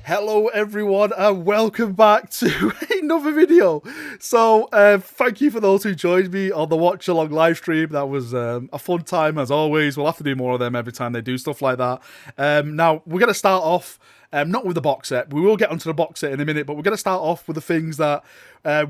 Hello everyone and welcome back to another video. So thank you for those who joined me on the watch along live stream. That was a fun time as always. We'll have to do more of them every time they do stuff like that. Now we're going to start off not with the box set. We will get onto the box set in a minute, but we're going to start off with the things that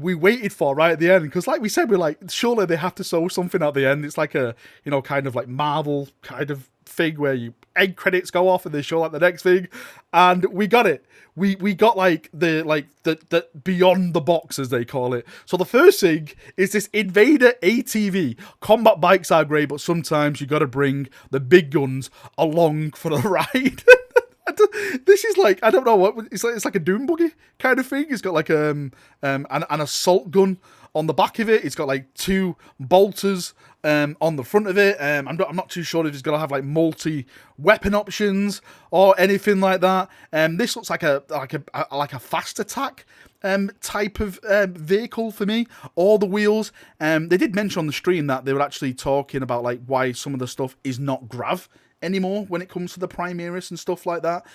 we waited for right at the end. Because like we said, we're like, surely they have to show something at the end. It's like a, you know, kind of like Marvel kind of thing where you end credits go off and they show like the next thing, and we got it. We got like the beyond the box as they call it. So the first thing is this Invader ATV. Combat bikes are great, but sometimes you got to bring the big guns along for the ride. This is like, I don't know what it's like a doom buggy kind of thing. It's got like an assault gun on the back of it. It's got like two bolters on the front of it. I'm not too sure if it's gonna have like multi weapon options or anything like that. This looks like a fast attack type of vehicle for me. All the wheels. They did mention on the stream that they were actually talking about like why some of the stuff is not grav anymore when it comes to the Primaris and stuff like that.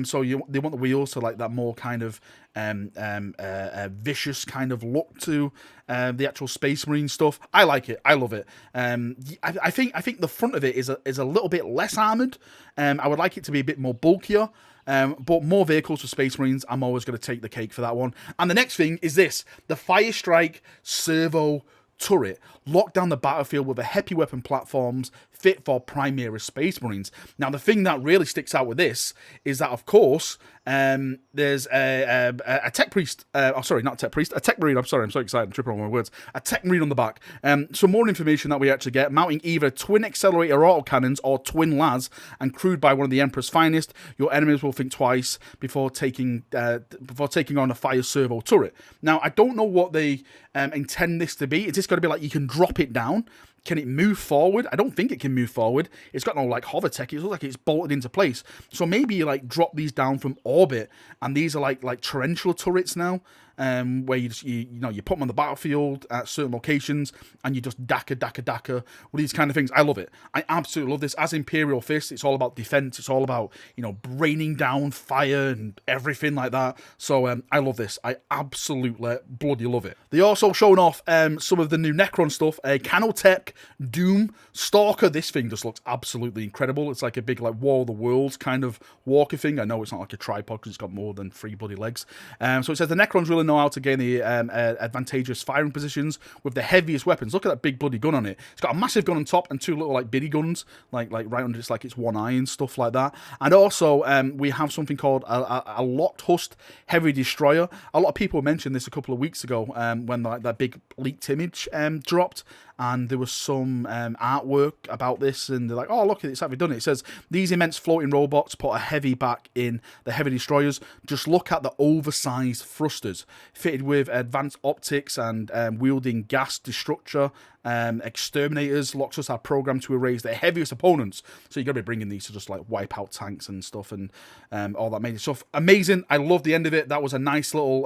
So they want the wheels to like that more kind of vicious kind of look to the actual Space Marine stuff. I like it. I love it. I think the front of it is a little bit less armored. I would like it to be a bit more bulkier. But more vehicles for Space Marines, I'm always going to take the cake for that one. And the next thing is this, the Firestrike Servo turret. Lock down the battlefield with a heavy weapon platforms fit for Primaris Space Marines. Now, the thing that really sticks out with this is that, of course, there's a tech priest. Sorry, not a tech priest. A tech marine. I'm sorry. I'm so excited. I'm tripping on my words. A tech marine on the back. Some more information that we actually get. Mounting either twin accelerator autocannons or twin las and crewed by one of the Emperor's finest. Your enemies will think twice before taking on a fire servo turret. Now, I don't know what they intend this to be. Is this going to be like you can drop it down? Can it move forward? I don't think it can move forward. It's got no like hover tech. It looks like it's bolted into place. So maybe you like drop these down from orbit, and these are like torrential turrets now, where you put them on the battlefield at certain locations, and you just daka with these kind of things. I love it. I absolutely love this. As Imperial Fist, it's all about defense. It's all about raining down fire and everything like that. So I love this. I absolutely bloody love it. They also shown off some of the new Necron stuff. Kanotek Doom Stalker. This thing just looks absolutely incredible. It's like a big like War of the Worlds kind of walker thing. I know it's not like a tripod because it's got more than 3 bloody legs. So it says the Necrons really know how to gain the advantageous firing positions with the heaviest weapons. Look at that big bloody gun on it. It's got a massive gun on top and 2 little like bitty guns like right under it's one eye and stuff like that. And also we have something called a Locked Hust Heavy Destroyer. A lot of people mentioned this a couple of weeks ago when that big leaked image dropped. And there was some artwork about this, and they're like, oh, look, it's actually done it. It says, these immense floating robots put a heavy back in the heavy destroyers. Just look at the oversized thrusters, fitted with advanced optics and wielding gas destructor. Exterminators. Loxus are programmed to erase their heaviest opponents. So you got to be bringing these to just like wipe out tanks and stuff and all that amazing stuff. Amazing. I love the end of it. That was a nice little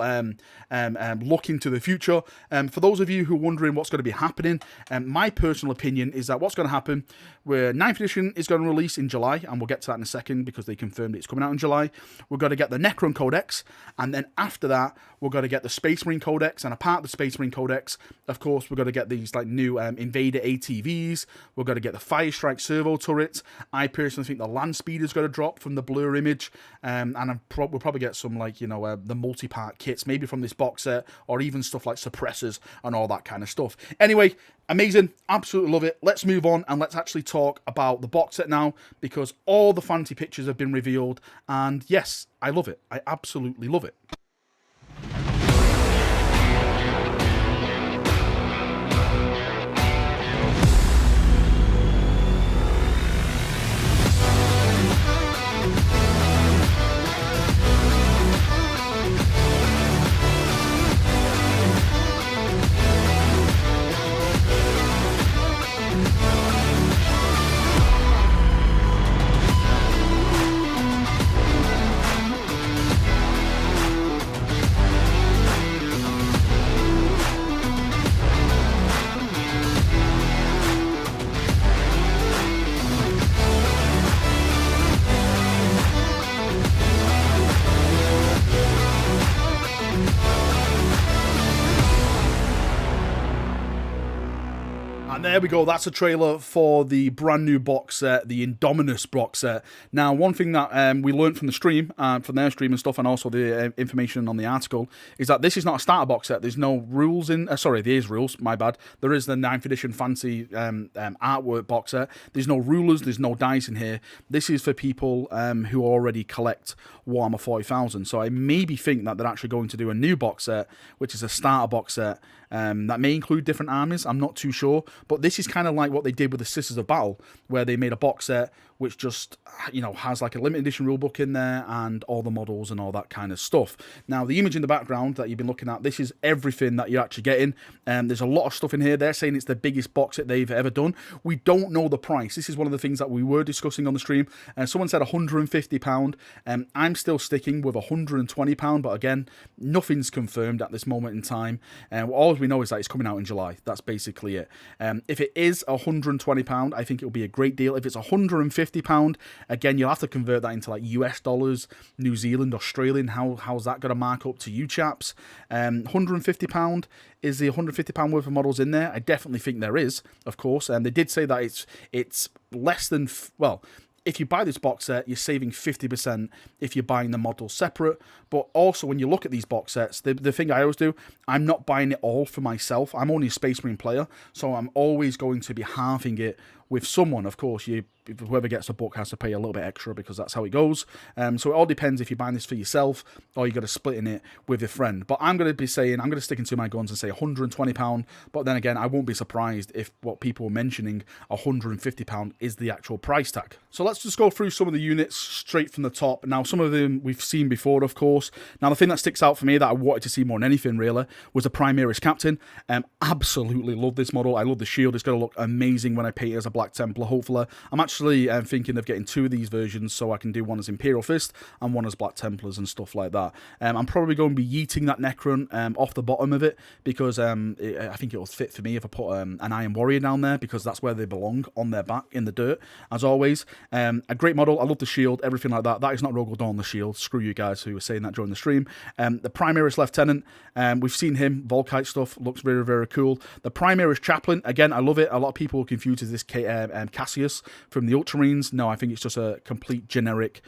look into the future. For those of you who are wondering what's going to be happening, my personal opinion is that what's going to happen, where 9th edition is going to release in July, and we'll get to that in a second because they confirmed it's coming out in July. We're going to get the Necron Codex, and then after that, we're going to get the Space Marine Codex, and a part of the Space Marine Codex, of course, we're going to get these like new Invader ATVs. We're going to get the Firestrike Servo turrets. I personally think the Land Speeder's going to drop from the blur image, and we'll probably get some like the multi-part kits, maybe from this box set, or even stuff like suppressors and all that kind of stuff. Anyway, amazing, absolutely love it. Let's move on and let's actually talk about the box set now, because all the fancy pictures have been revealed, and yes, I love it. I absolutely love it. there we go. That's a trailer for the brand new box set, the Indominus box set. Now, one thing that we learned from the stream, from their stream and stuff, and also the information on the article, is that this is not a starter box set. There's no rules in... sorry, there is rules, my bad. There is the 9th edition fancy artwork box set. There's no rulers, there's no dice in here. This is for people who already collect Warhammer 40,000. So I maybe think that they're actually going to do a new box set, which is a starter box set, that may include different armies. I'm not too sure, but this is kind of like what they did with the Sisters of Battle, where they made a box set which just, you know, has like a limited edition rulebook in there and all the models and all that kind of stuff. Now, the image in the background that you've been looking at, this is everything that you're actually getting. There's a lot of stuff in here. They're saying it's the biggest box set they've ever done. We don't know the price. This is one of the things that we were discussing on the stream. Someone said £150. I'm still sticking with £120, but again, nothing's confirmed at this moment in time. All we know is that it's coming out in July. That's basically it. If it is £120, I think it'll be a great deal. If it's £150, again, you'll have to convert that into like US dollars, New Zealand, Australian. How's that going to mark up to you chaps? £150, is the £150 worth of models in there? I definitely think there is, of course. And they did say that it's less than, well, if you buy this box set, you're saving 50% if you're buying the models separate. But also, when you look at these box sets, the thing I always do, I'm not buying it all for myself. I'm only a Space Marine player, so I'm always going to be halving it with someone. Of course, whoever gets the book has to pay a little bit extra because that's how it goes. So it all depends if you're buying this for yourself or you're going to split in it with a friend. But I'm going to sticking to my guns and say £120. But then again, I won't be surprised if what people are mentioning, £150, is the actual price tag. So let's just go through some of the units straight from the top. Now, some of them we've seen before, of course. Now, the thing that sticks out for me that I wanted to see more than anything, really, was a Primaris Captain. Absolutely love this model. I love the shield. It's going to look amazing when I paint it as a Black Templar, hopefully. I'm actually thinking of getting 2 of these versions so I can do one as Imperial Fist and one as Black Templars and stuff like that. I'm probably going to be yeeting that Necron off the bottom of it because I think it will fit for me if I put an Iron Warrior down there, because that's where they belong, on their back in the dirt, as always. A great model. I love the shield, everything like that. That is not Rogal Dawn, the shield. Screw you guys who were saying that during the stream. The Primaris Lieutenant, we've seen him, Volkite stuff, looks very, very cool. The Primaris Chaplain, again, I love it. A lot of people confuse this Cassius from the Ultramarines. No, I think it's just a complete generic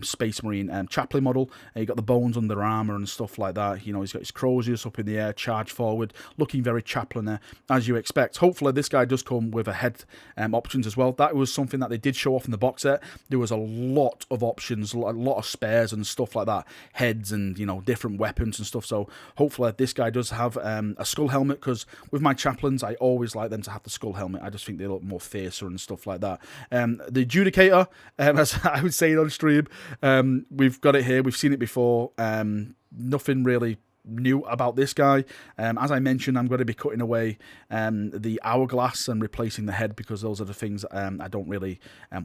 Space Marine Chaplain model. You got the bones under armor and stuff like that. You know, he's got his croziers up in the air, charge forward, looking very Chaplain as you expect. Hopefully, this guy does come with a head options as well. That was something that they did show off in the box set. There was a lot of options, a lot of spares and stuff like that, heads and, you know, different weapons and stuff. So hopefully, this guy does have a skull helmet, because with my Chaplains, I always like them to have the skull helmet. I just think they look more fiercer and stuff like that. The Adjudicator, as I would say on stream, we've got it here. We've seen it before. Nothing really new about this guy. As I mentioned, I'm going to be cutting away the hourglass and replacing the head, because those are the things I don't really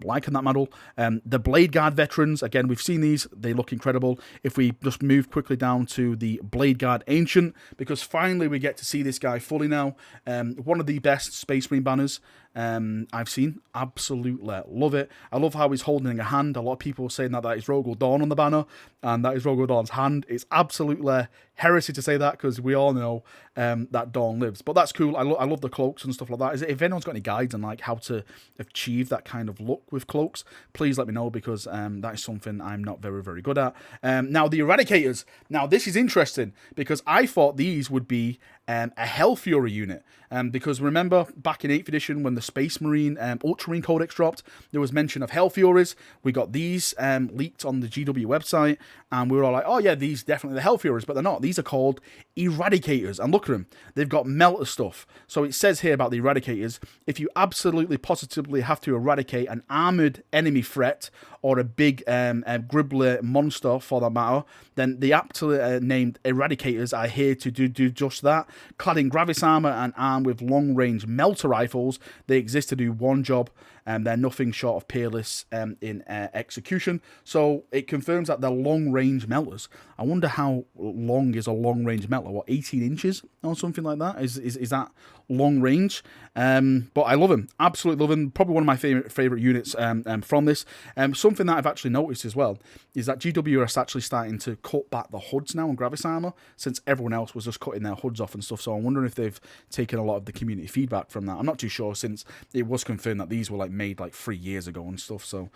like in that model. The Blade Guard veterans, again, we've seen these, they look incredible. If we just move quickly down to the Blade Guard Ancient, because finally we get to see this guy fully now. One of the best Space Marine banners I've seen. Absolutely love it. I love how he's holding a hand. A lot of people are saying that is Rogal Dawn on the banner, and that is Rogal Dawn's hand. It's absolutely heresy to say that, because we all know that Dawn lives. But that's cool. I love the cloaks and stuff like that. If anyone's got any guides on like how to achieve that kind of look with cloaks, please let me know, because that is something I'm not very, very good at. Now, the Eradicators. Now, this is interesting, because I thought these would be a Hell Fury unit. Because remember, back in 8th edition, when the Space Marine Ultramarine Codex dropped, there was mention of Hell Furies. We got these leaked on the GW website, and we were all like, oh yeah, these definitely the Hell Furies, but they're not. These are called Eradicators, and look at them. They've got melter stuff. So it says here about the Eradicators, if you absolutely positively have to eradicate an armored enemy threat, or a big gribbler monster for that matter, then the aptly named Eradicators are here to do just that. Clad in Gravis armor and armed with long-range melter rifles, They exist to do one job, and they're nothing short of peerless in execution. So it confirms that they're long-range melters. I wonder how long is a long-range melter? What, 18 inches or something like that? Is that long range? But I love them, absolutely love them. Probably one of my favorite units from this. Something that I've actually noticed as well is that GW are actually starting to cut back the hoods now on Gravis armor, since everyone else was just cutting their hoods off and stuff. So I'm wondering if they've taken a lot of the community feedback from that. I'm not too sure, since it was confirmed that these were like made like 3 years ago and stuff. So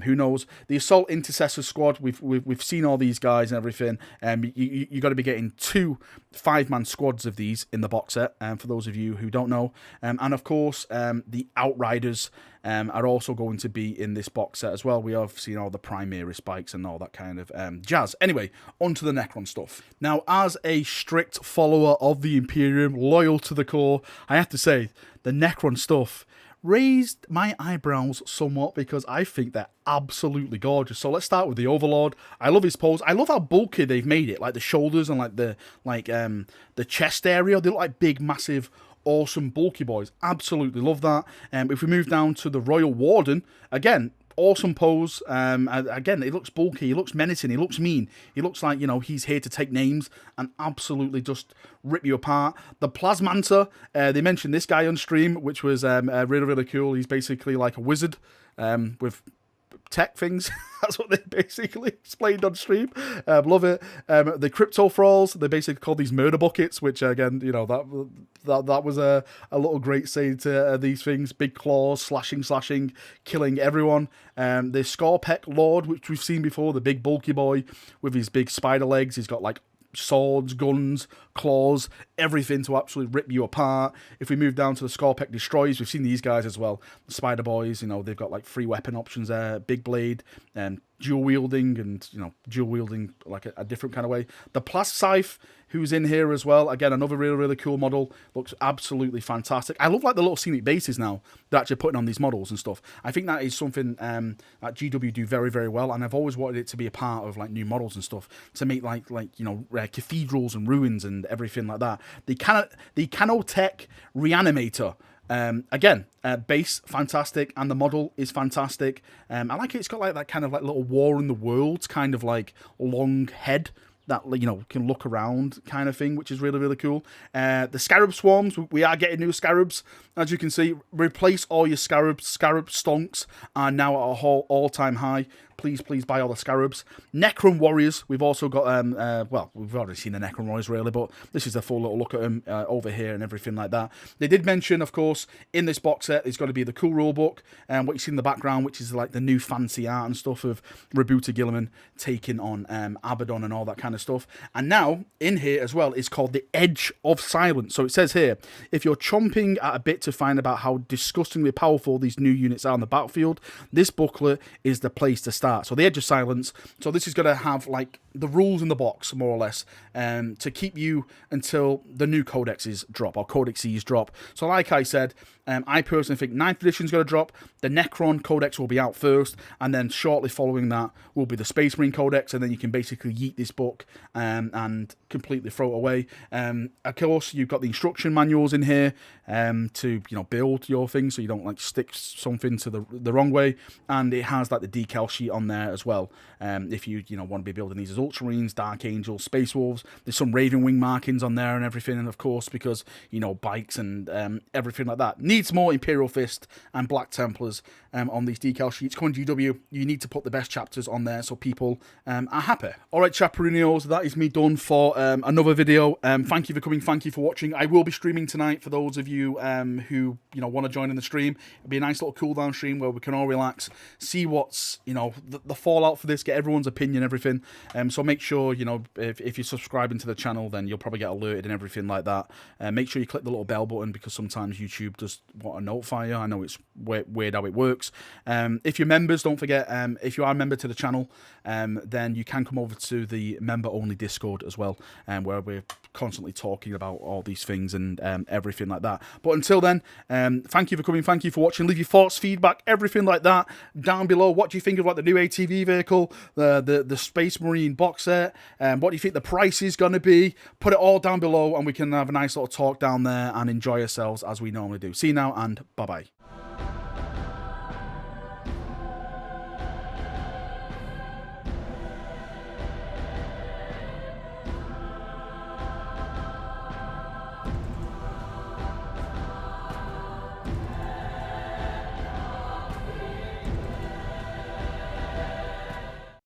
who knows? The Assault Intercessor squad, we've seen all these guys and everything. You got to be getting 2 5-man squads of these in the box set. For those of you who don't know, and of course the Outriders are also going to be in this box set as well. We have seen all the Primaris spikes and all that kind of jazz. Anyway, onto the Necron stuff. Now, as a strict follower of the Imperium, loyal to the core, I have to say the Necron stuff raised my eyebrows somewhat, because I think they're absolutely gorgeous. So let's start with the Overlord. I love his pose. I love how bulky they've made it, like the shoulders and like the chest area. They look like big, massive, awesome, bulky boys. Absolutely love that. If we move down to the Royal Warden, again, awesome pose. Again, he looks bulky, he looks menacing, he looks mean. He looks like, you know, he's here to take names and absolutely just rip you apart. The Plasmancer, they mentioned this guy on stream, which was really, really cool. He's basically like a wizard with tech things. That's what they basically explained on stream. Love it. The Crypto Thralls, they basically call these murder buckets, which again, you know, that was a little great saying to these things. Big claws, slashing, killing everyone. The Scorpic Lord, which we've seen before, the big bulky boy with his big spider legs. He's got like swords, guns, claws, everything to absolutely rip you apart. If we move down to the Scorpic Destroyers, we've seen these guys as well. The Spider Boys, you know, they've got like 3 weapon options there. Big blade, dual wielding, and, you know, dual wielding like a different kind of way. The Plas Scythe, who's in here as well. Again, another really, really cool model. Looks absolutely fantastic. I love like the little scenic bases now they're actually putting on these models and stuff. I think that is something that GW do very, very well, and I've always wanted it to be a part of like new models and stuff, to make like you know, cathedrals and ruins and everything like that. The Kanotek Reanimator. Again, base fantastic, and the model is fantastic. I like it. It's got like that kind of like little War in the Worlds kind of like long head that, you know, can look around kind of thing, which is really, really cool. The Scarab Swarms, we are getting new Scarabs, as you can see. Replace all your Scarabs. Scarab stonks are now at a all-time high. Please buy all the Scarabs. Necron Warriors, we've also got, well, we've already seen the Necron Warriors really, but this is a full little look at them over here and everything like that. They did mention, of course, in this box set, there's got to be the cool rulebook, and what you see in the background, which is like the new fancy art and stuff of Rebuta Gilliman taking on Abaddon and all that kind of stuff. And now, in here as well, is called the Edge of Silence. So it says here, if you're chomping at a bit to find about how disgustingly powerful these new units are on the battlefield, this booklet is the place to start. So the Edge of Silence. So this is going to have like the rules in the box, more or less, to keep you until the new codexes drop, or codexes drop. So like I said, I personally think 9th edition is going to drop. The Necron Codex will be out first, and then shortly following that will be the Space Marine Codex, and then you can basically yeet this book and completely throw it away. Of course, you've got the instruction manuals in here to, you know, build your thing, so you don't like stick something to the wrong way, and it has like the decal sheet on there as well. If you know, want to be building these as Ultramarines, Dark Angels, Space Wolves, there's some Raven Wing markings on there and everything, and of course, because, you know, bikes and everything like that. Needs more Imperial Fist and Black Templars on these decal sheets. Come on, GW, you need to put the best chapters on there so people are happy. Alright, Chaperinios, that is me done for another video. Thank you for coming, thank you for watching. I will be streaming tonight for those of you who, you know, want to join in the stream. It'll be a nice little cool down stream where we can all relax, see what's, you know, the fallout for this, get everyone's opinion, everything. So make sure, you know, if you're subscribing to the channel, then you'll probably get alerted and everything like that. Make sure you click the little bell button, because sometimes YouTube does want to notify you. I know it's weird how it works. If you're members, don't forget, if you are a member to the channel, then you can come over to the member-only Discord as well, where we're constantly talking about all these things and everything like that. But until then, thank you for coming, thank you for watching. Leave your thoughts, feedback, everything like that down below. What do you think of like the new ATV vehicle, the Space Marine box set? What do you think the price is going to be? Put it all down below, and we can have a nice little talk down there and enjoy ourselves as we normally do. See you now, and bye-bye.